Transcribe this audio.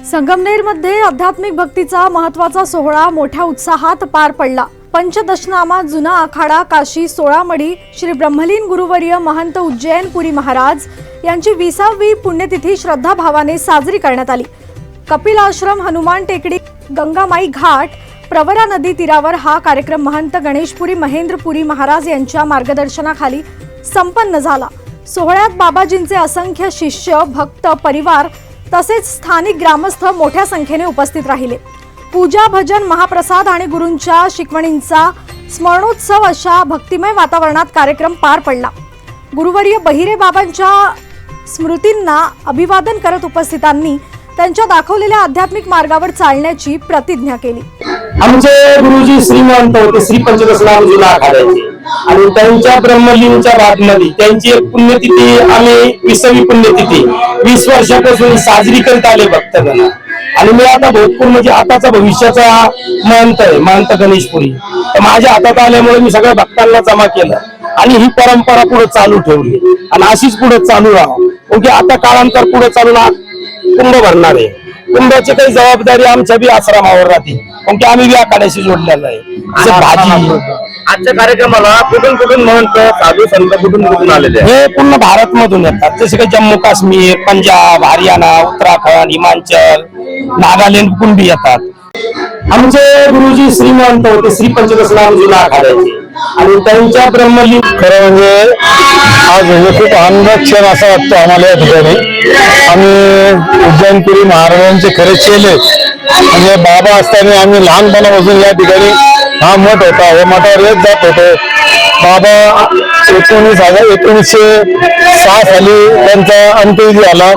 संगमनेरमध्ये आध्यात्मिक भक्तीचा महत्त्वाचा सोहळा मोठ्या उत्साहात पार पडला। पंचदशनामा जुना आखाडा काशी 16 मढी श्री ब्रह्मलीन गुरुवर्य महंत उज्जैनपुरी महाराज यांची 20वी पुण्यतिथी श्रद्धा भावाने साजरी करण्यात आली। कपिल आश्रम, हनुमान टेकडी, गंगामाई घाट, प्रवरा नदी तीरावर हा कार्यक्रम महंत गणेशपुरी महेंद्रपुरी महाराज यांच्या मार्गदर्शनाखाली संपन्न झाला। सोहळ्यात बाबाजींचे असंख्य शिष्य, भक्त, परिवार तसेच स्थानिक ग्रामस्थ मोठ्या संख्येने उपस्थित राहिले। पूजा, भजन, महाप्रसाद आणि गुरूंच्या शिकवणींचा स्मरणोत्सव अशा भक्तिमय वातावरणात कार्यक्रम पार पडला। गुरुवर्य बहिरे बाबांच्या स्मृतींना अभिवादन करत उपस्थितांनी त्यांच्या दाखवलेल्या आध्यात्मिक मार्गावर चालण्याची प्रतिज्ञा केली। आमचे गुरुजी श्रीमंत होते, श्री पंचदशनाम जुना आखाड्याचे, आणि त्यांच्या ब्रह्मलीनच्या भागमध्ये त्यांची एक पुण्यतिथी आम्ही 20वी पुण्यतिथी 20 वर्षापासून साजरी करत आले भक्तगण। आणि मी आता भोजपूर म्हणजे आताचा भविष्याचा महंत आहे, महंत गणेशपुरी। तर माझ्या हातात आल्यामुळे मी सगळ्या भक्तांना जमा केलं आणि ही परंपरा पुढे चालू ठेवली आणि अशीच पुढे चालू राहावं। म्हणजे आता काळांतर पुढे चालून कुंभ भरणार आहे। कुंभाची काही जबाबदारी आमच्या बी आश्रमावर राहते, म्हणजे आम्ही बी आखाड्याशी जोडलेला आहे। भाजी आजच्या कार्यक्रमाला कुठून कुठून महंत, साधू संत कुठून आलेले हे पूर्ण भारत मधून येतात, जसे काही जम्मू काश्मीर, पंजाब, हरियाणा, उत्तराखंड, हिमाचल, नागालँड कुंभी येतात। आमचे गुरुजी श्रीमंत होते, श्री पंचदशनाम जुना आखाड्याचे, आणि त्यांच्या ब्रह्मलीन खरं म्हणजे आज म्हणजे खूप आनंदाचा क्षण असा वाटतो आम्हाला या ठिकाणी। आम्ही उज्जैनपुरी महाराजांचे खरे चेले, म्हणजे बाबा असताना आम्ही लहानपणापासून या ठिकाणी हा मठ होता, या मठावर येत जात होतो। बाबा 1906 साली त्यांचा अंत्यविधी झाला।